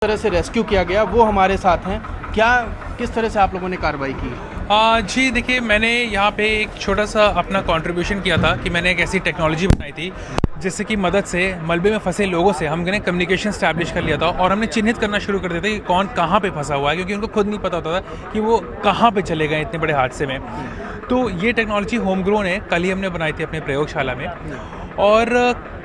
तरह से रेस्क्यू किया गया वो हमारे साथ हैं। क्या किस तरह से आप लोगों ने कार्रवाई की? जी देखिए, मैंने यहाँ पे एक छोटा सा अपना कंट्रीब्यूशन किया था कि मैंने एक ऐसी टेक्नोलॉजी बनाई थी जिससे की मदद से मलबे में फंसे लोगों से हमने कम्युनिकेशन स्टैब्लिश कर लिया था और हमने चिन्हित करना शुरू कर दिया था कि कौन कहाँ पे फंसा हुआ है, क्योंकि उनको खुद नहीं पता होता था कि वो कहाँ पे चले गए इतने बड़े हादसे में। तो ये टेक्नोलॉजी होम ग्रोन है, कल ही हमने बनाई थी अपने प्रयोगशाला में। और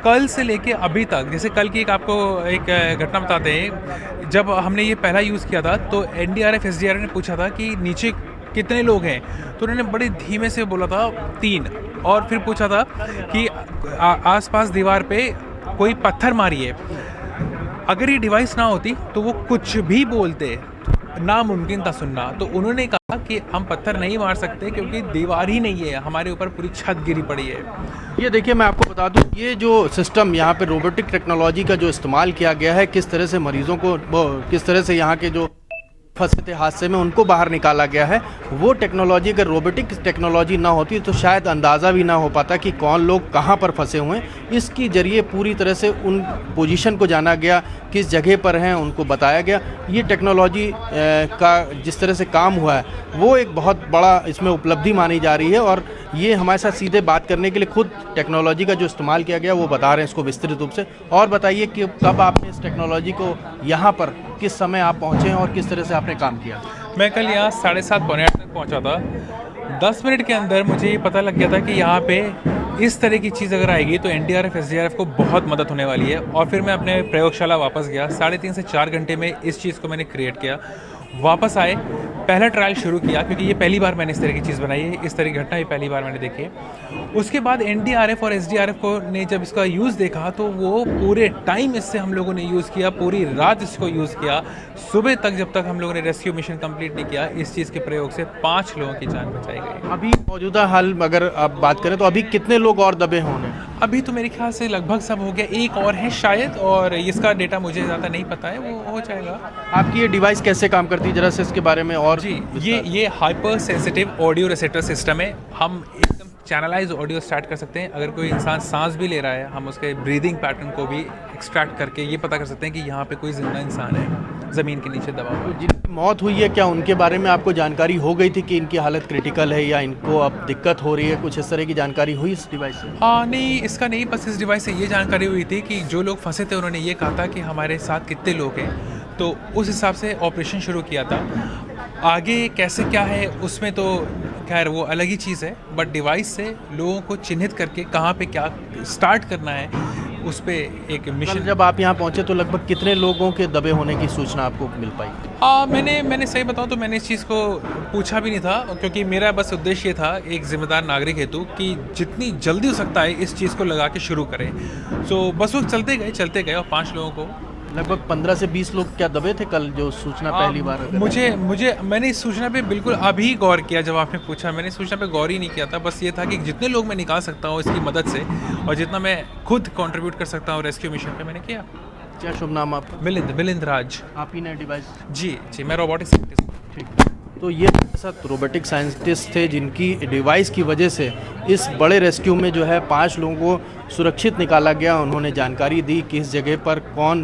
कल से लेके अभी तक, जैसे कल की एक आपको एक घटना बताते हैं, जब हमने ये पहला यूज़ किया था तो एनडीआरएफ एसडीआरएफ ने पूछा था कि नीचे कितने लोग हैं, तो उन्होंने बड़े धीमे से बोला था 3, और फिर पूछा था कि आसपास दीवार पे कोई पत्थर मारिए। अगर ये डिवाइस ना होती तो वो कुछ भी बोलते, नामुमकिन था सुनना। तो उन्होंने कहा कि हम पत्थर नहीं मार सकते क्योंकि दीवार ही नहीं है, हमारे ऊपर पूरी छत गिरी पड़ी है। ये देखिए, मैं आपको बता दूं, ये जो सिस्टम यहाँ पे रोबोटिक टेक्नोलॉजी का जो इस्तेमाल किया गया है, किस तरह से मरीजों को किस तरह से यहाँ के जो फंसे थे हादसे में उनको बाहर निकाला गया है, वो टेक्नोलॉजी अगर रोबोटिक टेक्नोलॉजी ना होती तो शायद अंदाज़ा भी ना हो पाता कि कौन लोग कहाँ पर फंसे हुए हैं। इसकी जरिए पूरी तरह से उन पोजीशन को जाना गया, किस जगह पर हैं उनको बताया गया। ये टेक्नोलॉजी का जिस तरह से काम हुआ है वो एक बहुत बड़ा इसमें उपलब्धि मानी जा रही है, और ये हमारे साथ सीधे बात करने के लिए खुद टेक्नोलॉजी का जो इस्तेमाल किया गया वो बता रहे हैं इसको विस्तृत रूप से। और बताइए कि कब आपने इस टेक्नोलॉजी को यहाँ पर किस समय आप पहुँचे हैं और किस तरह से आपने काम किया? मैं कल यहाँ 7:30 पौने 8 तक पहुँचा था। 10 मिनट के अंदर मुझे ये पता लग गया था कि यहाँ पे इस तरह की चीज़ अगर आएगी तो एनडीआरएफ एसडीआरएफ को बहुत मदद होने वाली है। और फिर मैं अपने प्रयोगशाला वापस गया, 3.5 से 4 घंटे में इस चीज़ को मैंने क्रिएट किया। वापस आए, पहला ट्रायल शुरू किया, क्योंकि ये पहली बार मैंने इस तरह की चीज़ बनाई है, इस तरह की घटना ये पहली बार मैंने देखी है। उसके बाद एनडीआरएफ और एसडीआरएफ को ने जब इसका यूज़ देखा तो वो पूरे टाइम इससे हम लोगों ने यूज़ किया, पूरी रात इसको यूज़ किया, सुबह तक, जब तक हम लोगों ने रेस्क्यू मिशन कंप्लीट नहीं किया। इस चीज़ के प्रयोग से 5 लोगों की जान बचाई गई। अभी मौजूदा हाल अगर आप बात करें तो अभी कितने लोग और दबे होंगे? अभी तो मेरे ख्याल से लगभग सब हो गया, एक और है शायद, और इसका डेटा मुझे ज़्यादा नहीं पता है, वो हो जाएगा। आपकी ये डिवाइस कैसे काम करती है, जरा से इसके बारे में और? जी, ये hyper sensitive audio receptor system है। हम एकदम चैनलाइज ऑडियो स्टार्ट कर सकते हैं। अगर कोई इंसान सांस भी ले रहा है, हम उसके ब्रीदिंग पैटर्न को भी एक्सट्रैक्ट करके ये पता कर सकते हैं कि यहाँ पे कोई जिंदा इंसान है ज़मीन के नीचे दबा हुआ। जिनकी मौत हुई है, क्या उनके बारे में आपको जानकारी हो गई थी कि इनकी हालत क्रिटिकल है या इनको अब दिक्कत हो रही है? कुछ इस तरह की जानकारी हुई इस डिवाइस से? नहीं, इसका नहीं, बस इस डिवाइस से ये जानकारी हुई थी कि जो लोग फंसे थे उन्होंने ये कहा था कि हमारे साथ कितने लोग हैं, तो उस हिसाब से ऑपरेशन शुरू किया था। आगे कैसे क्या है उसमें तो खैर वो अलग ही चीज़ है, बट डिवाइस से लोगों को चिन्हित करके कहाँ पे क्या स्टार्ट करना है उस पे एक मिशन। जब आप यहाँ पहुँचे तो लगभग कितने लोगों के दबे होने की सूचना आपको मिल पाई? मैंने सही बताऊँ तो मैंने इस चीज़ को पूछा भी नहीं था, क्योंकि मेरा बस उद्देश्य ये था एक जिम्मेदार नागरिक हेतु कि जितनी जल्दी हो सकता है इस चीज़ को लगा के शुरू करें। सो बस वो चलते गए और 5 लोगों को, लगभग 15 से 20 लोग क्या दबे थे कल जो सूचना पहली बार? मैंने इस सूचना पे बिल्कुल अभी गौर किया जब आपने पूछा। मैंने इस सूचना पे गौर ही नहीं किया था, बस ये था कि जितने लोग मैं निकाल सकता हूँ इसकी मदद से और जितना मैं खुद कंट्रीब्यूट कर सकता हूँ रेस्क्यू मिशन पे, मैंने किया। क्या शुभ नाम आपका? मिलिंद राज। आप ही ने डिवाइस? जी, मैं रोबोटिक्स साइंटिस्ट हूँ। ठीक। तो ये साथ रोबोटिक साइंटिस्ट थे जिनकी डिवाइस की वजह से इस बड़े रेस्क्यू में जो है 5 लोगों को सुरक्षित निकाला गया। उन्होंने जानकारी दी किस जगह पर कौन